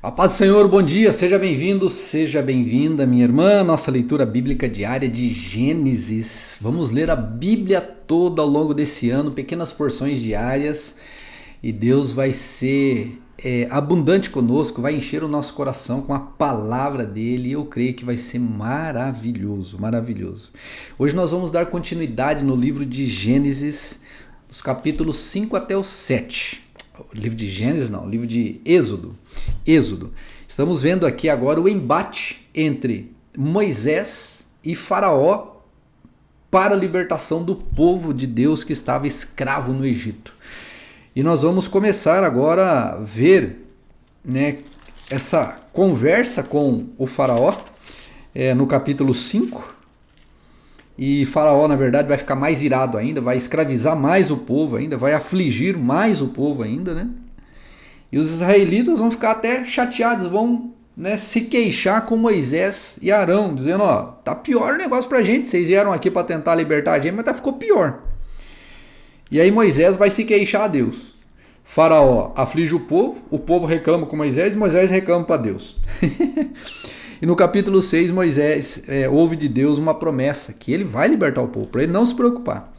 A paz do Senhor, bom dia, seja bem-vindo, seja bem-vinda, minha irmã. Nossa leitura bíblica diária de Gênesis. Vamos ler a Bíblia toda ao longo desse ano, pequenas porções diárias, e Deus vai ser abundante conosco, vai encher o nosso coração com a palavra dele, e eu creio que vai ser maravilhoso, maravilhoso. Hoje nós vamos dar continuidade no livro de Gênesis, dos capítulos 5 até o 7. O livro de Gênesis não, o livro de Êxodo. Estamos vendo aqui agora o embate entre Moisés e Faraó para a libertação do povo de Deus que estava escravo no Egito. E nós vamos começar agora a ver, essa conversa com o Faraó no capítulo 5. E Faraó, na verdade, vai ficar mais irado ainda, vai escravizar mais o povo ainda, vai afligir mais o povo ainda, né? E os israelitas vão ficar até chateados, vão se queixar com Moisés e Arão, dizendo, tá pior o negócio pra gente, vocês vieram aqui para tentar libertar a gente, mas ficou pior. E aí Moisés vai se queixar a Deus. Faraó aflige o povo reclama com Moisés e Moisés reclama para Deus. E no capítulo 6, Moisés ouve de Deus uma promessa, que ele vai libertar o povo, para ele não se preocupar.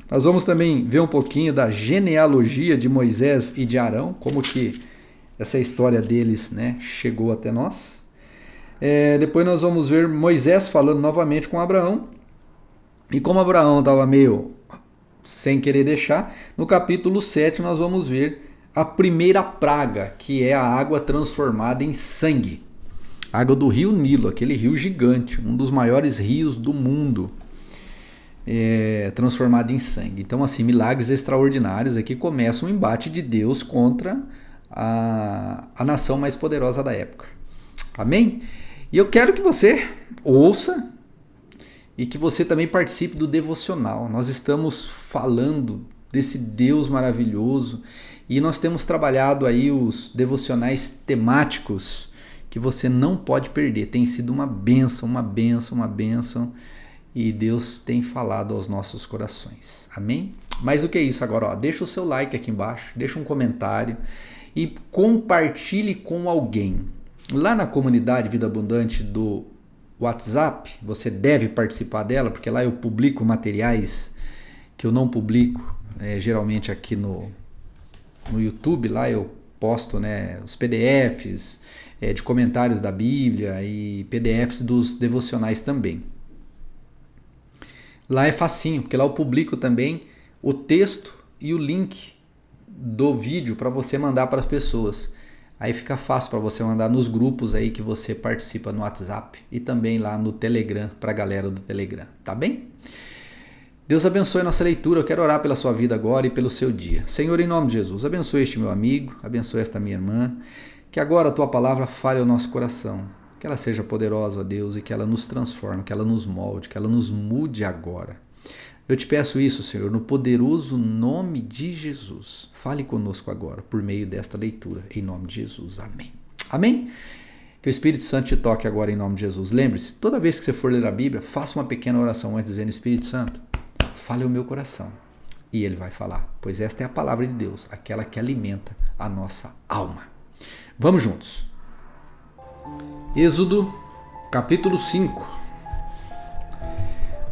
Nós vamos também ver um pouquinho da genealogia de Moisés e de Arão, como que essa história deles chegou até nós. Depois nós vamos ver Moisés falando novamente com Abraão. E como Abraão estava meio sem querer deixar, no capítulo 7 nós vamos ver a primeira praga, que é a água transformada em sangue. Água do rio Nilo, aquele rio gigante, um dos maiores rios do mundo, transformado em sangue. Então, assim, milagres extraordinários aqui começa um embate de Deus contra a nação mais poderosa da época. Amém? E eu quero que você ouça e que você também participe do devocional. Nós estamos falando desse Deus maravilhoso e nós temos trabalhado aí os devocionais temáticos que você não pode perder. Tem sido uma bênção, uma bênção, uma bênção. E Deus tem falado aos nossos corações. Amém? Mais do que isso agora, deixa o seu like aqui embaixo, deixa um comentário e compartilhe com alguém. Lá na comunidade Vida Abundante do WhatsApp, você deve participar dela, porque lá eu publico materiais que eu não publico, geralmente aqui no YouTube. Lá eu posto os PDFs de comentários da Bíblia e PDFs dos devocionais também. Lá é facinho, porque lá eu publico também o texto e o link do vídeo para você mandar para as pessoas. Aí fica fácil para você mandar nos grupos aí que você participa no WhatsApp e também lá no Telegram, para a galera do Telegram, tá bem? Deus abençoe a nossa leitura. Eu quero orar pela sua vida agora e pelo seu dia. Senhor, em nome de Jesus, abençoe este meu amigo, abençoe esta minha irmã, que agora a tua palavra fale ao nosso coração, que ela seja poderosa, ó Deus, e que ela nos transforme, que ela nos molde, que ela nos mude agora. Eu te peço isso, Senhor, no poderoso nome de Jesus. Fale conosco agora, por meio desta leitura, em nome de Jesus. Amém. Amém? Que o Espírito Santo te toque agora em nome de Jesus. Lembre-se, toda vez que você for ler a Bíblia, faça uma pequena oração antes, dizendo, Espírito Santo, fale ao meu coração. E ele vai falar, pois esta é a palavra de Deus, aquela que alimenta a nossa alma. Vamos juntos. Êxodo, capítulo 5.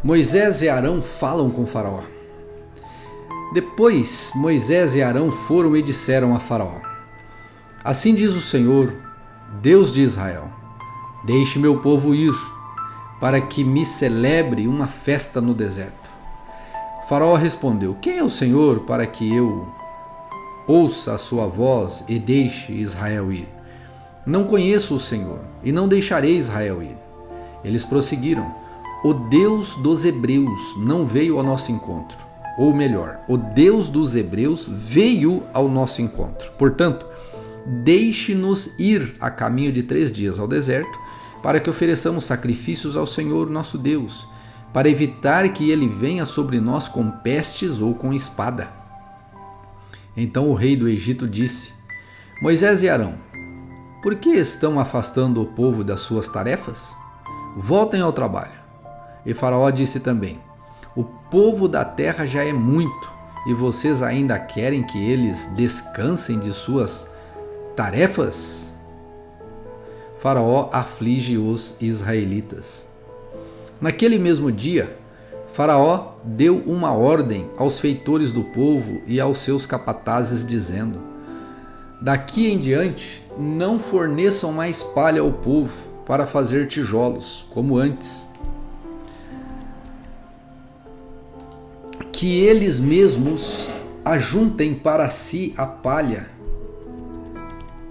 Moisés e Arão falam com Faraó. Depois Moisés e Arão foram e disseram a Faraó: Assim diz o Senhor, Deus de Israel: Deixe meu povo ir, para que me celebre uma festa no deserto. Faraó respondeu: Quem é o Senhor para que eu ouça a sua voz e deixe Israel ir? Não conheço o Senhor, e não deixarei Israel ir. Eles prosseguiram: O Deus dos Hebreus não veio ao nosso encontro. Ou melhor, o Deus dos Hebreus veio ao nosso encontro. Portanto, deixe-nos ir a caminho de 3 dias ao deserto, para que ofereçamos sacrifícios ao Senhor nosso Deus, para evitar que ele venha sobre nós com pestes ou com espada. Então o rei do Egito disse: Moisés e Arão, por que estão afastando o povo das suas tarefas? Voltem ao trabalho. E Faraó disse também: O povo da terra já é muito, e vocês ainda querem que eles descansem de suas tarefas? Faraó aflige os israelitas. Naquele mesmo dia, Faraó deu uma ordem aos feitores do povo e aos seus capatazes, dizendo: daqui em diante não forneçam mais palha ao povo para fazer tijolos, como antes. Que eles mesmos ajuntem para si a palha,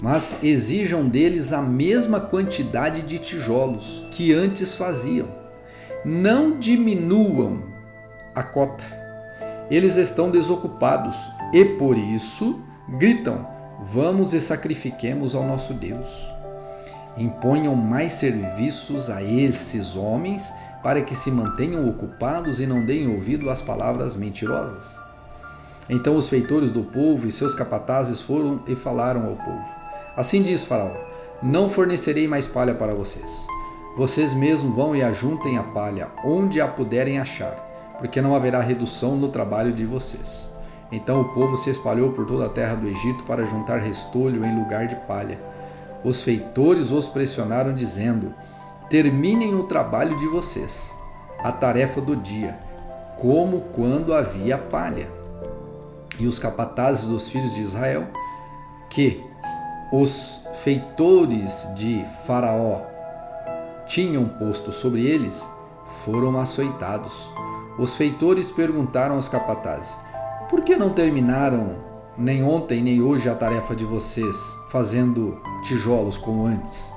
mas exijam deles a mesma quantidade de tijolos que antes faziam. Não diminuam a cota. Eles estão desocupados e por isso gritam: vamos e sacrifiquemos ao nosso Deus. Imponham mais serviços a esses homens para que se mantenham ocupados e não deem ouvido às palavras mentirosas. Então os feitores do povo e seus capatazes foram e falaram ao povo: assim diz Faraó: não fornecerei mais palha para vocês. Vocês mesmos vão e ajuntem a palha onde a puderem achar, porque não haverá redução no trabalho de vocês. Então o povo se espalhou por toda a terra do Egito para juntar restolho em lugar de palha. Os feitores os pressionaram, dizendo: terminem o trabalho de vocês, a tarefa do dia, como quando havia palha. E os capatazes dos filhos de Israel, que os feitores de Faraó tinham posto sobre eles, foram açoitados. Os feitores perguntaram aos capatazes: por que não terminaram nem ontem nem hoje a tarefa de vocês, fazendo tijolos como antes?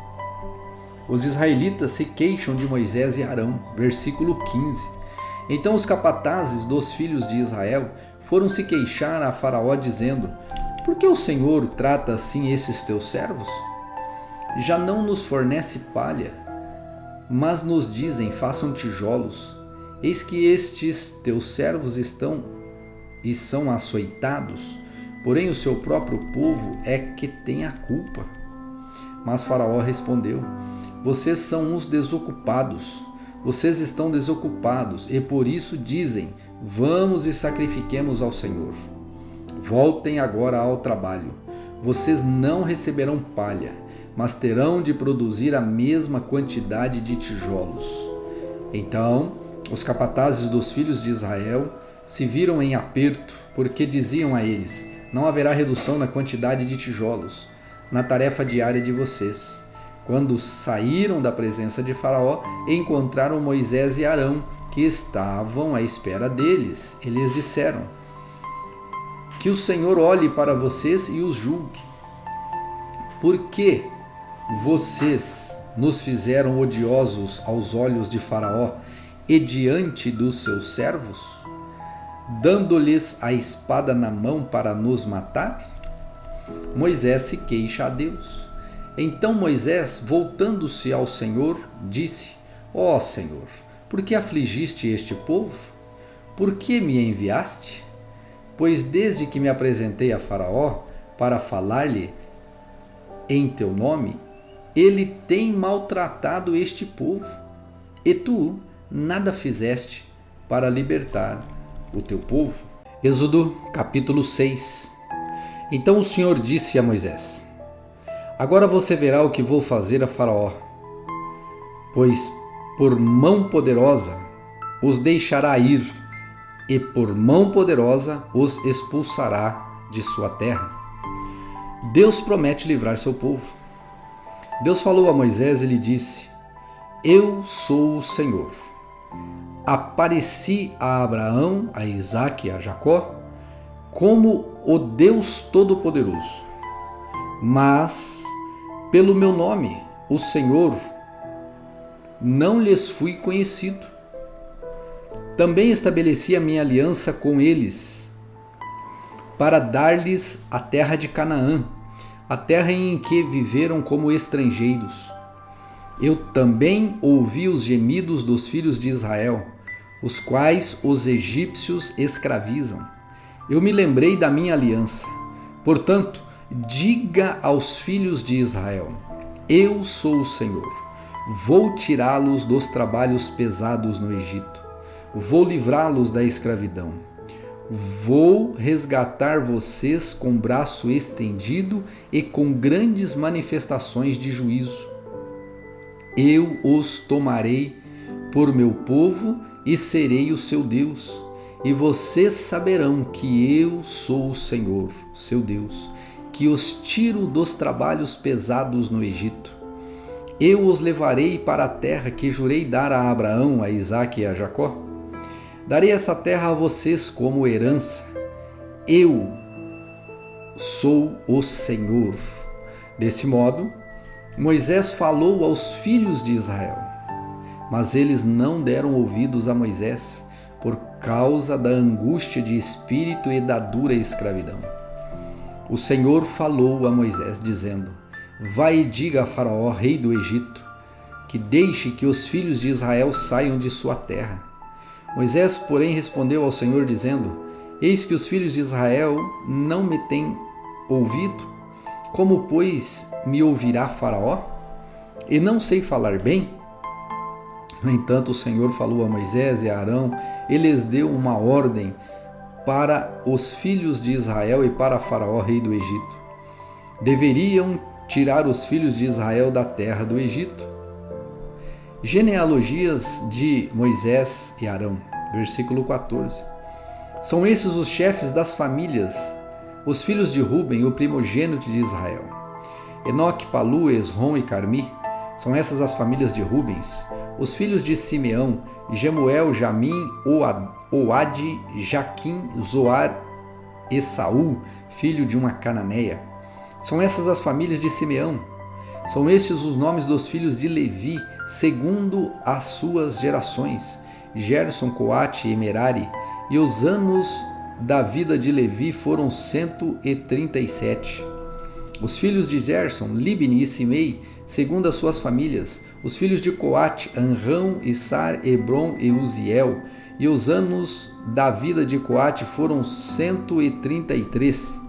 Os israelitas se queixam de Moisés e Arão. Versículo 15. Então os capatazes dos filhos de Israel foram se queixar a Faraó, dizendo: por que o Senhor trata assim esses teus servos? Já não nos fornece palha, mas nos dizem: façam tijolos. Eis que estes teus servos estão e são açoitados, porém o seu próprio povo é que tem a culpa. Mas Faraó respondeu: vocês são uns desocupados, vocês estão desocupados e por isso dizem: vamos e sacrifiquemos ao Senhor. Voltem agora ao trabalho. Vocês não receberão palha, mas terão de produzir a mesma quantidade de tijolos. Então os capatazes dos filhos de Israel se viram em aperto, porque diziam a eles: não haverá redução na quantidade de tijolos, na tarefa diária de vocês. Quando saíram da presença de Faraó, encontraram Moisés e Arão, que estavam à espera deles. Eles disseram: que o Senhor olhe para vocês e os julgue. Por que vocês nos fizeram odiosos aos olhos de Faraó e diante dos seus servos, dando-lhes a espada na mão para nos matar? Moisés se queixa a Deus. Então Moisés, voltando-se ao Senhor, disse: ó Senhor, por que afligiste este povo? Por que me enviaste? Pois desde que me apresentei a Faraó para falar-lhe em teu nome, ele tem maltratado este povo, e tu nada fizeste para libertar o teu povo. Êxodo capítulo 6. Então o Senhor disse a Moisés: agora você verá o que vou fazer a Faraó, pois por mão poderosa os deixará ir, e por mão poderosa os expulsará de sua terra. Deus promete livrar seu povo. Deus falou a Moisés e lhe disse: eu sou o Senhor. Apareci a Abraão, a Isaque e a Jacó como o Deus Todo-Poderoso. Mas, pelo meu nome, o Senhor, não lhes fui conhecido. Também estabeleci a minha aliança com eles, para dar-lhes a terra de Canaã, a terra em que viveram como estrangeiros. Eu também ouvi os gemidos dos filhos de Israel, os quais os egípcios escravizam. Eu me lembrei da minha aliança. Portanto, diga aos filhos de Israel: eu sou o Senhor. Vou tirá-los dos trabalhos pesados no Egito. Vou livrá-los da escravidão. Vou resgatar vocês com braço estendido e com grandes manifestações de juízo. Eu os tomarei por meu povo e serei o seu Deus. E vocês saberão que eu sou o Senhor, seu Deus, que os tiro dos trabalhos pesados no Egito. Eu os levarei para a terra que jurei dar a Abraão, a Isaque e a Jacó. Darei essa terra a vocês como herança. Eu sou o Senhor. Desse modo, Moisés falou aos filhos de Israel, mas eles não deram ouvidos a Moisés por causa da angústia de espírito e da dura escravidão. O Senhor falou a Moisés, dizendo: Vai e diga a Faraó, rei do Egito, que deixe que os filhos de Israel saiam de sua terra. Moisés, porém, respondeu ao Senhor, dizendo: Eis que os filhos de Israel não me têm ouvido. Como, pois, me ouvirá Faraó? E não sei falar bem? No entanto, o Senhor falou a Moisés e a Arão, e lhes deu uma ordem para os filhos de Israel e para Faraó, rei do Egito. Deveriam tirar os filhos de Israel da terra do Egito. Genealogias de Moisés e Arão, versículo 14. São esses os chefes das famílias, os filhos de Ruben, o primogênito de Israel. Enoque, Palu, Esrom e Carmi. São essas as famílias de Rubens. Os filhos de Simeão, Jemuel, Jamim, Oade, Jaquim, Zoar e Saul, filho de uma cananeia. São essas as famílias de Simeão. São estes os nomes dos filhos de Levi, segundo as suas gerações: Gerson, Coate e Merari. E os anos da vida de Levi foram 137. Os filhos de Gerson, Libni e Simei, segundo as suas famílias. Os filhos de Coate, Anrão, Issar, Hebron e Uziel. E os anos da vida de Coate foram 133.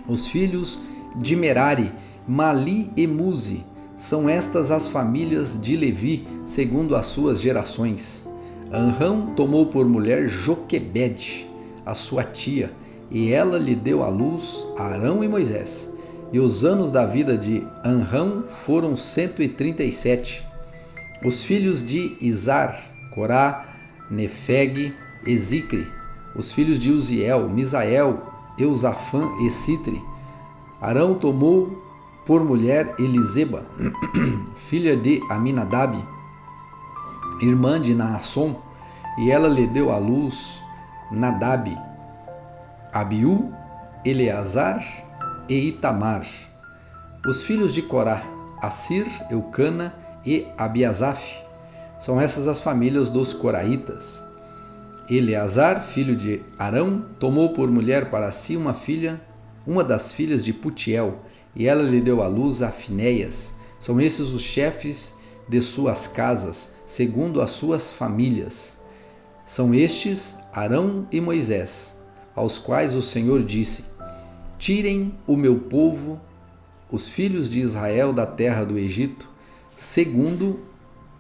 Os filhos de Merari, Mali e Muzi. São estas as famílias de Levi, segundo as suas gerações. Anrão tomou por mulher Joquebede, a sua tia, e ela lhe deu à luz Arão e Moisés. E os anos da vida de Anrão foram 137. Os filhos de Izar, Corá, Nefeg e Zicre. Os filhos de Uziel, Misael, Eusafã e Citri. Arão tomou por mulher Eliseba, filha de Aminadab, irmã de Naasson, e ela lhe deu à luz Nadab, Abiú, Eleazar e Itamar. Os filhos de Corá, Assir, Eucana e Abiasaf. São essas as famílias dos coraitas. Eleazar, filho de Arão, tomou por mulher para si uma das filhas de Putiel, e ela lhe deu à luz a Finéias. São esses os chefes de suas casas, segundo as suas famílias. São estes Arão e Moisés, aos quais o Senhor disse: Tirem o meu povo, os filhos de Israel, da terra do Egito, segundo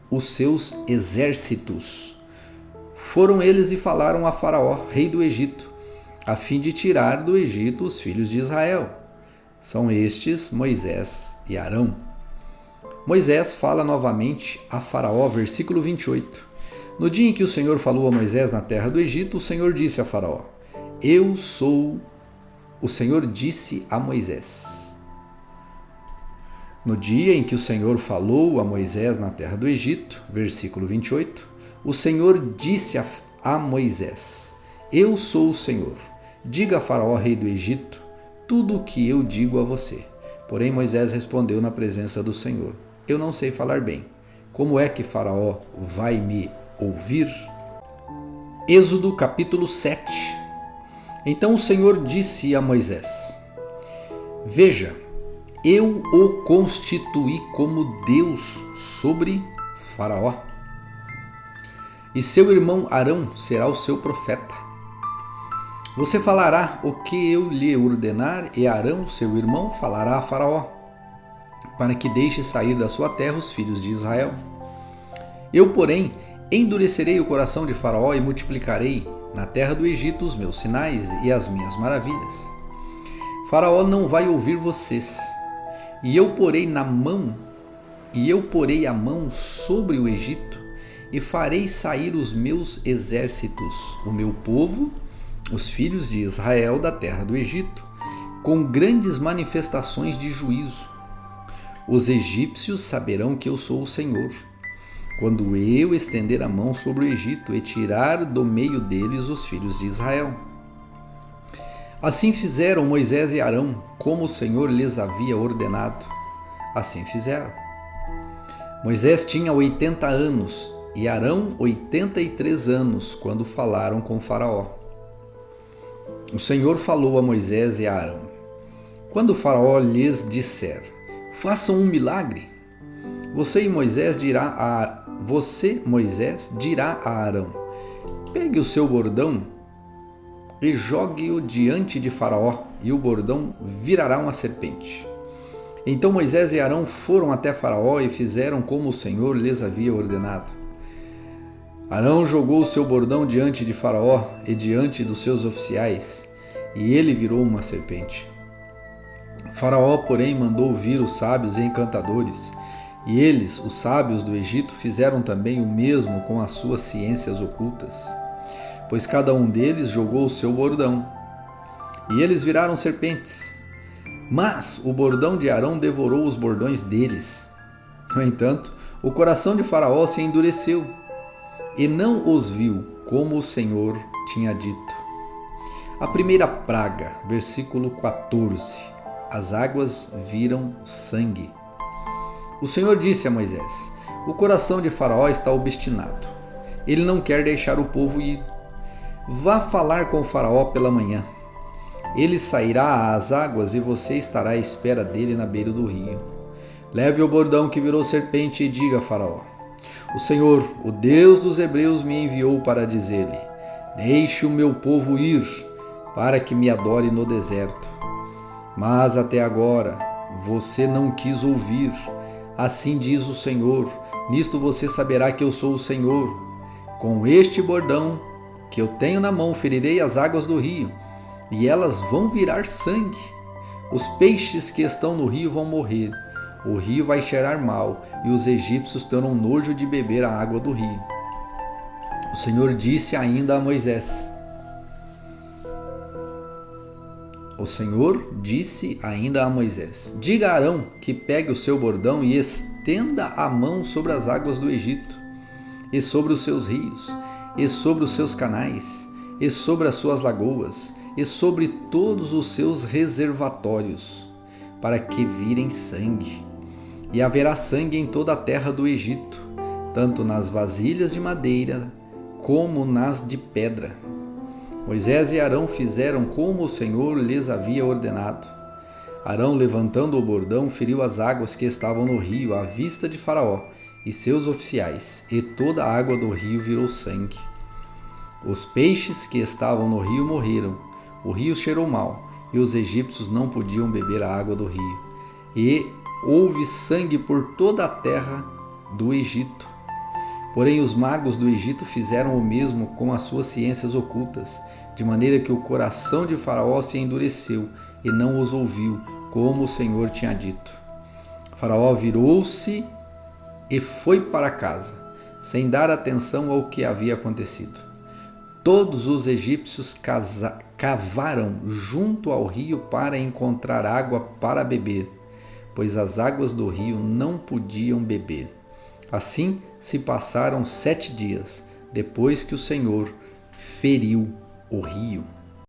os seus exércitos. Foram eles e falaram a Faraó, rei do Egito, a fim de tirar do Egito os filhos de Israel. São estes Moisés e Arão. Moisés fala novamente a Faraó, versículo 28. No dia em que o Senhor falou a Moisés na terra do Egito, o Senhor disse a Faraó: Eu sou. O Senhor disse a Moisés. No dia em que o Senhor falou a Moisés na terra do Egito, versículo 28, o Senhor disse a Moisés: Eu sou o Senhor. Diga a Faraó, rei do Egito, tudo o que eu digo a você. Porém Moisés respondeu na presença do Senhor: Eu não sei falar bem. Como é que Faraó vai me ouvir? Êxodo capítulo 7. Então o Senhor disse a Moisés: Veja, eu o constituí como Deus sobre Faraó, e seu irmão Arão será o seu profeta. Você falará o que eu lhe ordenar, e Arão, seu irmão, falará a Faraó, para que deixe sair da sua terra os filhos de Israel. Eu, porém, endurecerei o coração de Faraó e multiplicarei na terra do Egito os meus sinais e as minhas maravilhas. Faraó não vai ouvir vocês, e eu porei na mão E eu porei a mão sobre o Egito e farei sair os meus exércitos, o meu povo, os filhos de Israel da terra do Egito, com grandes manifestações de juízo. Os egípcios saberão que eu sou o Senhor, quando eu estender a mão sobre o Egito e tirar do meio deles os filhos de Israel. Assim fizeram Moisés e Arão, como o Senhor lhes havia ordenado. Assim fizeram. Moisés tinha 80 anos e Arão 83 anos quando falaram com Faraó. O Senhor falou a Moisés e a Arão: quando Faraó lhes disser, façam um milagre, você, Moisés, dirá a Arão: pegue o seu bordão e jogue-o diante de Faraó, e o bordão virará uma serpente. Então Moisés e Arão foram até Faraó e fizeram como o Senhor lhes havia ordenado. Arão jogou o seu bordão diante de Faraó e diante dos seus oficiais, e ele virou uma serpente. Faraó, porém, mandou vir os sábios e encantadores, e eles, os sábios do Egito, fizeram também o mesmo com as suas ciências ocultas, pois cada um deles jogou o seu bordão, e eles viraram serpentes. Mas o bordão de Arão devorou os bordões deles. No entanto, o coração de Faraó se endureceu, e não os viu, como o Senhor tinha dito. A primeira praga, versículo 14. As águas viram sangue. O Senhor disse a Moisés: o coração de Faraó está obstinado. Ele não quer deixar o povo ir. Vá falar com o Faraó pela manhã. Ele sairá às águas e você estará à espera dele na beira do rio. Leve o bordão que virou serpente e diga a Faraó: o Senhor, o Deus dos hebreus, me enviou para dizer-lhe: deixe o meu povo ir, para que me adore no deserto. Mas até agora você não quis ouvir. Assim diz o Senhor: nisto você saberá que eu sou o Senhor. Com este bordão que eu tenho na mão ferirei as águas do rio, e elas vão virar sangue. Os peixes que estão no rio vão morrer. O rio vai cheirar mal, e os egípcios terão nojo de beber a água do rio. O Senhor disse ainda a Moisés: diga a Arão que pegue o seu bordão e estenda a mão sobre as águas do Egito, e sobre os seus rios, e sobre os seus canais, e sobre as suas lagoas, e sobre todos os seus reservatórios, para que virem sangue. E haverá sangue em toda a terra do Egito, tanto nas vasilhas de madeira como nas de pedra. Moisés e Arão fizeram como o Senhor lhes havia ordenado. Arão, levantando o bordão, feriu as águas que estavam no rio à vista de Faraó e seus oficiais, e toda a água do rio virou sangue. Os peixes que estavam no rio morreram, o rio cheirou mal, e os egípcios não podiam beber a água do rio. E houve sangue por toda a terra do Egito. Porém, os magos do Egito fizeram o mesmo com as suas ciências ocultas, de maneira que o coração de Faraó se endureceu e não os ouviu, como o Senhor tinha dito. Faraó virou-se e foi para casa, sem dar atenção ao que havia acontecido. Todos os egípcios cavaram junto ao rio para encontrar água para beber, pois as águas do rio não podiam beber. Assim se passaram 7 dias, depois que o Senhor feriu o rio.